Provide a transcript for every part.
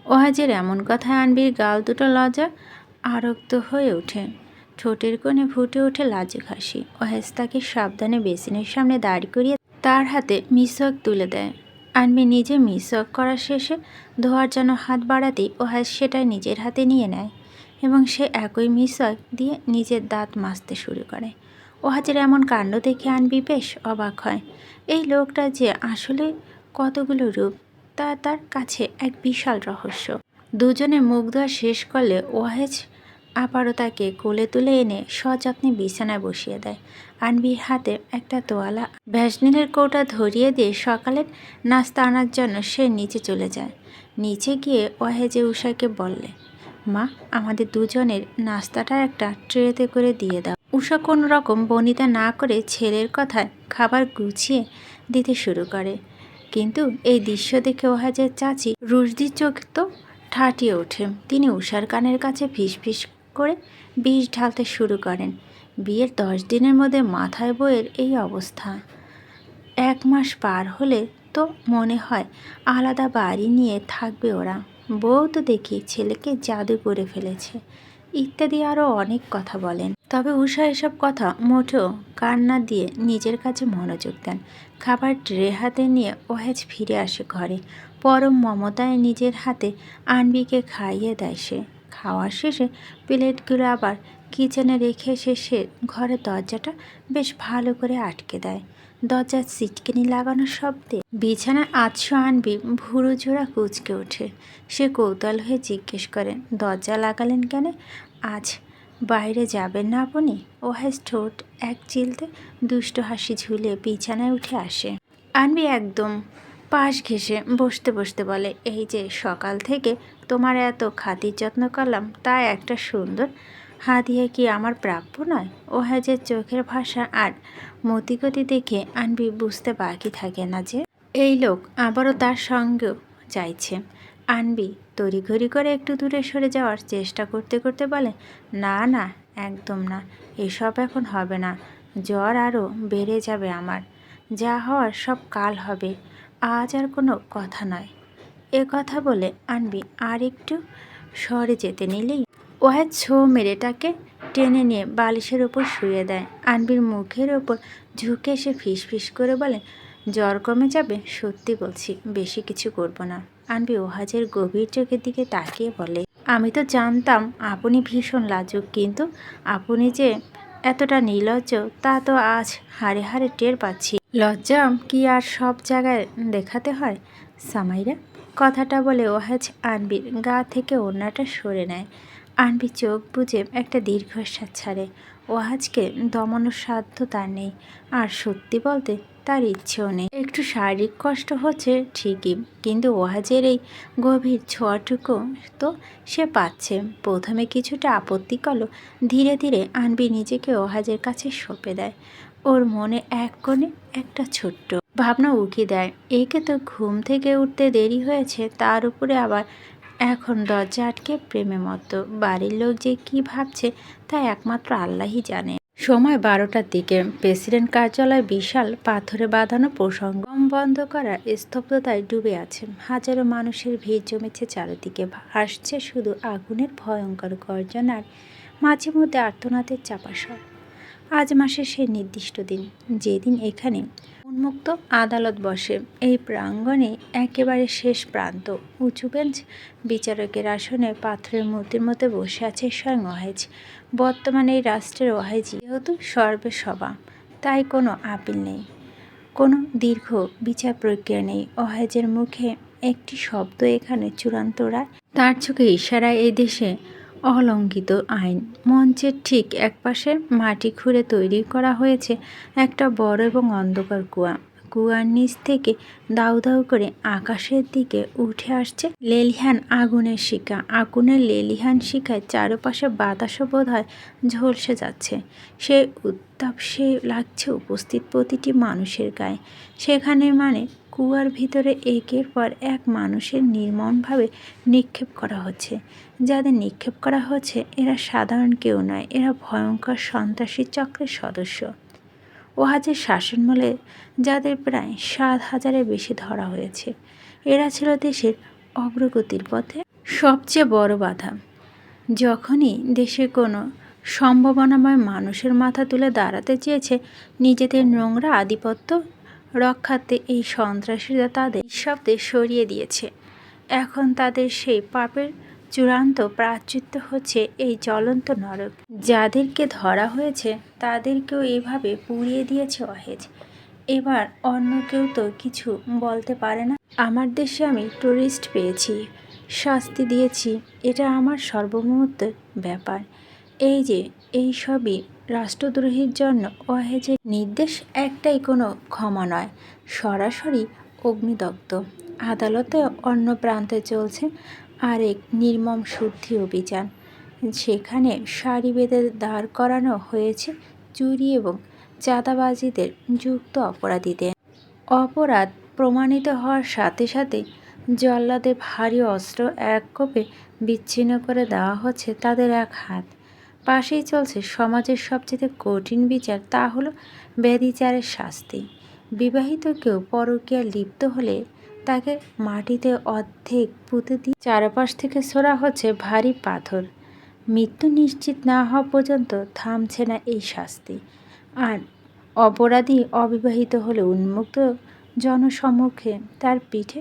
ওহাজের এমন কথায় আনবির গাল দুটো লজ্জা আরক্ত হয়ে ওঠে। ঠোঁটের কোণে ফুটে ওঠে লাজুক হাসি। ওহাজ তাকে সাবধানে বেসিনের সামনে দাঁড় করিয়ে তার হাতে মিসওয়াক তুলে দেয়। আনবি নিজে মিসওয়াক করা শেষে ধোয়ার জন্য হাত বাড়াতেই ওহাজ সেটা নিজের হাতে নিয়ে নেয় এবং সে একই মিসওয়াক দিয়ে নিজের দাঁত মাজতে শুরু করে। ওহাজের এমন কাণ্ড দেখে আনবি বেশ অবাক হয়। এই লোকটা যে আসলে কতগুলো রূপ তা তার কাছে এক বিশাল রহস্য। দুজনে মুখ ধোয়া শেষ করলে ওহাজ আবারও তাকে কোলে তুলে এনে সযত্নে বিছানায় বসিয়ে দেয়। আনবির হাতে একটা তোয়ালা ভ্যাসলিনের কৌটা ধরিয়ে দিয়ে সকালের নাস্তা আনার জন্য সে নিচে চলে যায়। নিচে গিয়ে ওহাজে উষাকে বললে, মা, আমাদের দুজনের নাস্তাটা একটা ট্রেতে করে দিয়ে দাও। উষা কোনো রকম বনিতা না করে ছেলের কথায় খাবার গুছিয়ে দিতে শুরু করে। কিন্তু এই দৃশ্য দেখে ওহাজের চাচি রুশদির চোখ তো ঠাটিয়ে ওঠে। তিনি উষার কানের কাছে ফিসফিস করে বিষ ঢালতে শুরু করেন। বিয়ের 10 দিনের মধ্যে মাথায় বইয়ের এই অবস্থা। 1 মাস পার হলে তো মনে হয় আলাদা বাড়ি নিয়ে থাকবে ওরা। বউ তো দেখি ছেলেকে জাদু করে ফেলেছে ইত্যাদি আরও অনেক কথা বলেন। তবে উষা এসব কথা মোটেও কান না দিয়ে নিজের কাছে মনোযোগ দেন। খাবার ট্রে হাতে নিয়ে ওহাজ ফিরে আসে ঘরে। পরম মমতায় নিজের হাতে আনবিকে খাইয়ে দেয় সে। খাওয়ার শেষে প্লেটগুলো আবার কিচেনে রেখে এসে সে ঘরের দরজাটা বেশ ভালো করে আটকে দেয়। দরজার সিটকিনি লাগানোর শব্দে বিছানায় আতশো আনবি ভুরু জোড়া কুঁচকে ওঠে। সে কৌতূহল হয়ে জিজ্ঞেস করে, দরজা লাগালেন কেন? আজ বাইরে যাবেন না আপনি? ওহাজ ঠোঁট এক চিলতে দুষ্ট হাসি ঝুলিয়ে বিছানায় উঠে আসে। আনবি একদম পাশ ঘেঁষে বসতে বসতে বলে, এই যে সকাল থেকে তোমার এত খাতির যত্ন করলাম, তা একটা সুন্দর হাদিয়া কি আমার প্রাপ্য নয়? ওহাজের চোখের ভাষা আর মতিগতি দেখে আনবি বুঝতে বাকি থাকে না যে এই লোক আবারও তার সঙ্গেও চাইছে। আনবি তড়িঘড়ি করে একটু দূরে সরে যাওয়ার চেষ্টা করতে করতে বলে, না না, একদম না, এসব এখন হবে না। জ্বর আরও বেড়ে যাবে আমার। যা হওয়ার সব কাল হবে, আজ আর কোনো কথা নয়। এ কথা বলে আনবি আর একটু সরে যেতে নিলেই ওহাজ ছো মেরে তাকে টেনে নিয়ে বালিশের ওপর শুয়ে দেয়। আনবির মুখের ওপর ঝুঁকে এসে ফিসফিস করে বলে, জ্বর কমে যাবে? সত্যি বলছি, বেশি কিছু করব না। আনবি ওহাজের গভীর চোখের দিকে তাকিয়ে বলে, আমি তো জানতাম আপনি ভীষণ লাজুক, কিন্তু আপনি যে এতটা নির্লজ্জ তা তো আজ হাড়ে হাড়ে টের পাচ্ছি। লজ্জা কি আর সব জায়গায় দেখাতে হয় সামাইরা? কথাটা বলে ওহাজ আনবির গা থেকে ওড়নাটা সরে নেয়। আনবি চোখ বুজে একটা দীর্ঘশ্বাস ছাড়ে। ওহাজকে দমানোর সাধ্য তার নেই, আর সত্যি বলতে তার ইচ্ছেও নেই। একটু শারীরিক কষ্ট হচ্ছে ঠিকই, কিন্তু ওহাজের এই গভীর ছোঁয়াটুকু তো সে পাচ্ছে। প্রথমে কিছুটা আপত্তি করলো, ধীরে ধীরে আনবি নিজেকে ওহাজের কাছে সঁপে দেয়। ওর মনে এক কোণে একটা ছোট্ট ভাবনা উকি দেয়, একে তো ঘুম থেকে উঠতে দেরি হয়েছে, তার উপরে আবার এখন দরজা আটকে প্রেমে মত্ত। বাড়ির লোক যে কি ভাবছে তা একমাত্র আল্লাহই জানে। সময় 12টার দিকে। প্রেসিডেন্ট কার্যালয় বিশাল পাথরে বাঁধানো প্রসঙ্গ বন্ধ করা স্তব্ধতায় ডুবে আছে। হাজারো মানুষের ভিড় জমেছে চারিদিকে। আসছে শুধু আগুনের ভয়ঙ্কর গর্জন আর মাঝে মধ্যে আর্তনাদের চাপা স্বর। আজ মাসের সেই নির্দিষ্ট দিন, যেদিন এখানে উন্মুক্ত আদালত বসে। এই প্রাঙ্গণে একেবারে শেষ প্রান্ত, উঁচু বেঞ্চ, বিচারকের আসনে পাথরের মূর্তির মধ্যে বসে আছে স্বয়ং ওহাজ। বর্তমানে এই রাষ্ট্রের ওহাজই যেহেতু সর্বেসর্বা, তাই কোনো আপিল নেই, কোনো দীর্ঘ বিচার প্রক্রিয়া নেই। ওহাজের মুখে একটি শব্দ এখানে চূড়ান্ত রায়। তার চোখে ইশারায় এই দেশে অলঙ্ঘিত আইন। মঞ্চের ঠিক একপাশে মাটি খুঁড়ে তৈরি করা হয়েছে একটা বড় এবং অন্ধকার কুয়া। কুয়ার নিচ থেকে দাউ দাউ করে আকাশের দিকে উঠে আসছে লেলিহান আগুনের শিখা। আগুনের লেলিহান শিখায় চারপাশে বাতাসও বোধ হয় ঝলসে যাচ্ছে। সে উত্তাপ সে লাগছে উপস্থিত প্রতিটি মানুষের গায়ে। সেখানে মানে কুয়ার ভিতরে একের পর এক মানুষের নির্মমভাবে নিক্ষেপ করা হচ্ছে। যাদের নিক্ষেপ করা হচ্ছে এরা সাধারণ কেউ নয়, এরা ভয়ঙ্কর সন্ত্রাসী চক্রের সদস্য। ওহাজের শাসনমূলে যাদের প্রায় 7,000-এর বেশি ধরা হয়েছে, এরা ছিল দেশের অগ্রগতির পথে সবচেয়ে বড় বাধা। যখনই দেশে কোনো সম্ভাবনাময় মানুষের মাথা তুলে দাঁড়াতে চেয়েছে নিজেদের নোংরা আধিপত্য রক্ষার্থে, এই সন্ত্রাসীরা তাদের নিঃশব্দে সরিয়ে দিয়েছে। এখন তাদের সেই পাপের চূড়ান্ত প্রায়শ্চিত্ত হচ্ছে এই জ্বলন্ত নরক। যাদেরকে ধরা হয়েছে তাদেরকেও এভাবে পুড়িয়ে দিয়েছে অহেজ। এবার অন্য কেউ তো কিছু বলতে পারে না। আমার দেশে আমি টুরিস্ট পেয়েছি, শাস্তি দিয়েছি, এটা আমার সর্বমুহূর্ত ব্যাপার। এই যে এই সবই রাষ্ট্রদ্রোহীর জন্য অহেজের নির্দেশ একটাই, কোনো ক্ষমা নয়, সরাসরি অগ্নিদগ্ধ। আদালতে অন্য প্রান্তে চলছে আরেক নির্মম শুদ্ধি অভিযান। সেখানে সারি বেঁধে দাঁড় করানো হয়েছে চুরি এবং চাঁদাবাজিদের যুক্ত অপরাধীদের। অপরাধ প্রমাণিত হওয়ার সাথে সাথে জল্লাদের ভারী অস্ত্র এক কোপে বিচ্ছিন্ন করে দেওয়া হচ্ছে তাদের এক হাত। পাশেই চলছে সমাজের সবচেয়ে কঠিন বিচার, তা হলো ব্যভিচারের শাস্তি। বিবাহিত কেউ পরকীয়ায় লিপ্ত হলে তাকে মাটিতে অর্ধেক পুঁতে দিয়ে চারপাশ থেকে ছোড়া হচ্ছে ভারী পাথর। মৃত্যু নিশ্চিত না হওয়া পর্যন্ত থামছে না এই শাস্তি। আর অপরাধী অবিবাহিত হলে উন্মুক্ত জনসম্মুখে তার পিঠে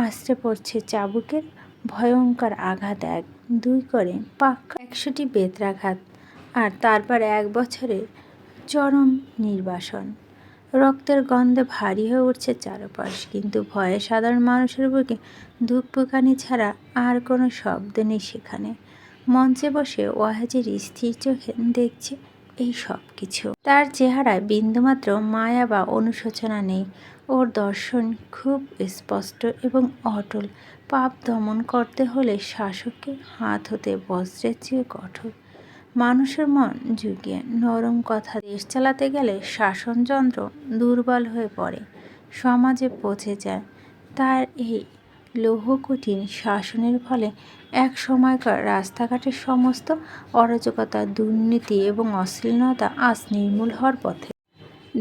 আছড়ে পড়ছে চাবুকের ভয়ঙ্কর আঘাত, 1-2 করে পাক্কা 100টি বেত্রাঘাত, আর তারপর 1 বছরের চরম নির্বাসন। রক্তের গন্ধে ভারী হয়ে উঠছে চারপাশ, কিন্তু ভয়ে সাধারণ মানুষের বুকে ধূপকানি ছাড়া আর কোনো শব্দ নেই সেখানে। মঞ্চে বসে ওয়াহেজের স্থির চোখে দেখছে এই সব কিছু। তার চেহারায় বিন্দুমাত্র মায়া বা অনুশোচনা নেই। ওর দর্শন খুব স্পষ্ট এবং অটল। পাপ দমন করতে হলে শাসককে হাত হতে বজ্রের চেয়ে কঠোর। মানুষের মন জুগিয়ে নরম কথা দেশ চালাতে গেলে শাসনযন্ত্র দুর্বল হয়ে পড়ে, সমাজে পচে যায়। তার এই লৌহকঠিন শাসনের ফলে এক সময়কার রাস্তাঘাটের সমস্ত অরাজকতা, দুর্নীতি এবং অশ্লীলতা আজ নির্মূল হওয়ার পথে।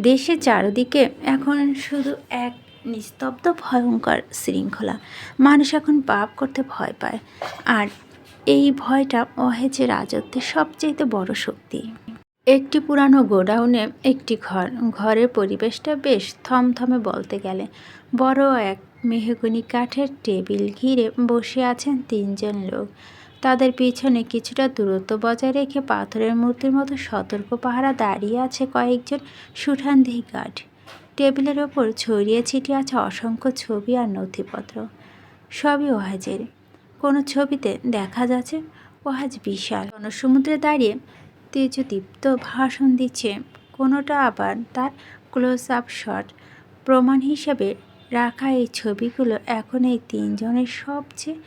দেশে চারদিকে এখন শুধু এক নিস্তব্ধ ভয়ঙ্কর শৃঙ্খলা। মানুষ এখন পাপ করতে ভয় পায়, আর এই ভয়টা অহেজের রাজত্বের সবচেয়ে বড় শক্তি। একটি পুরানো গোডাউনে একটি ঘরের পরিবেশটা বেশ থমথমে বলতে গেলে। বড় এক মেহগনি কাঠের টেবিল ঘিরে বসে আছেন 3 জন লোক। তাদের পিছনে কিছুটা দূরত্ব বজায় রেখে পাথরের মূর্তির মতো সতর্ক পাহারা দাঁড়িয়ে আছে কয়েকজন সুঠামদেহী গার্ড। টেবিলের ওপর ছড়িয়ে ছিটিয়ে আছে অসংখ্য ছবি আর নথিপত্র, সবই ওয়াহেজের। কোনো ছবিতে দেখা যাচ্ছে ওয়াহেজ বিশাল জনসমুদ্রে দাঁড়িয়ে তেজদীপ্ত ভাষণ দিচ্ছে, কোনোটা আবার তার ক্লোজ আপ শট। প্রমাণ হিসেবে রাখা এই ছবিগুলো এখন এই 3 জনের সবচেয়ে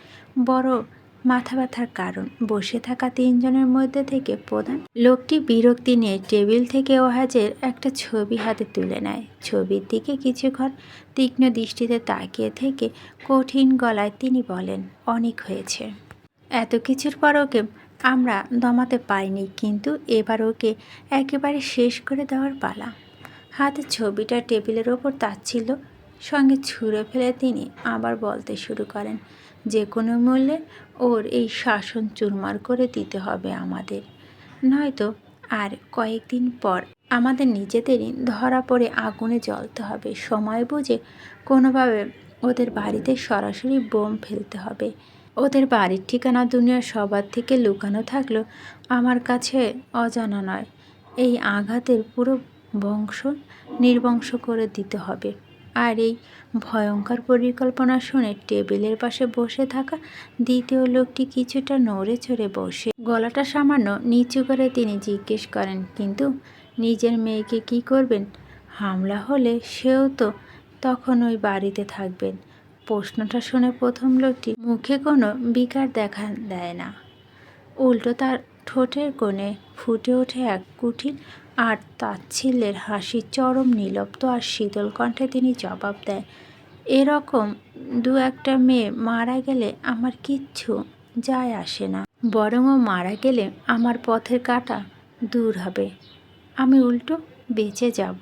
বড় মাথা ব্যথার কারণ। বসে থাকা 3 জনের মধ্যে থেকে প্রধান লোকটি বিরক্তি নিয়ে টেবিল থেকে ওয়াহেজের একটা ছবি হাতে তুলে নেয়। ছবির দিকে কিছুক্ষণ তীক্ষ্ণ দৃষ্টিতে তাকিয়ে থেকে কঠিন গলায় তিনি বলেন, অনেক হয়েছে। এত কিছুর পর ওকে আমরা দমাতে পারিনি, কিন্তু এবার ওকে একেবারে শেষ করে দেওয়ার পালা। হাতে ছবিটা টেবিলের ওপর তাচ্ছিল্য সঙ্গে ছুঁড়ে ফেলে তিনি আবার বলতে শুরু করেন, যে কোনো মূল্যে ওর এই শাসন চুরমার করে দিতে হবে আমাদের, নয়তো আর কয়েকদিন পর আমাদের নিজেদেরই ধরা পড়ে আগুনে জ্বলতে হবে। সময় বুঝে কোনোভাবে ওদের বাড়িতে সরাসরি বোম ফেলতে হবে। ওদের বাড়ির ঠিকানা দুনিয়ার সবার থেকে লুকানো থাকলেও আমার কাছে অজানা নয়। এই আঘাতের পুরো বংশ নির্বংশ করে দিতে হবে। আর এই ভয়ঙ্কর পরিকল্পনা শুনে টেবিলের পাশে বসে থাকা দ্বিতীয় লোকটি কিছুটা নড়ে চড়ে বসে গলাটা সামান্য নিচু করে তিনি জিজ্ঞেস করেন, কিন্তু নিজের মেয়েকে কি করবেন? হামলা হলে সেও তো তখন ওই বাড়িতে থাকবেন। প্রশ্নটা শুনে প্রথম লোকটি মুখে কোনো বিকার দেখা দেয় না, উল্টো তার ঠোঁটের কোণে ফুটে ওঠে এক কুটিল আর তাচ্ছিল্যের হাসি। চরম নির্লিপ্ত আর শীতল কণ্ঠে তিনি জবাব দেয়, এরকম 2-1টা মেয়ে মারা গেলে আমার কিচ্ছু যায় আসে না, বরং ও মারা গেলে আমার পথের কাঁটা দূর হবে, আমি উল্টো বেঁচে যাব।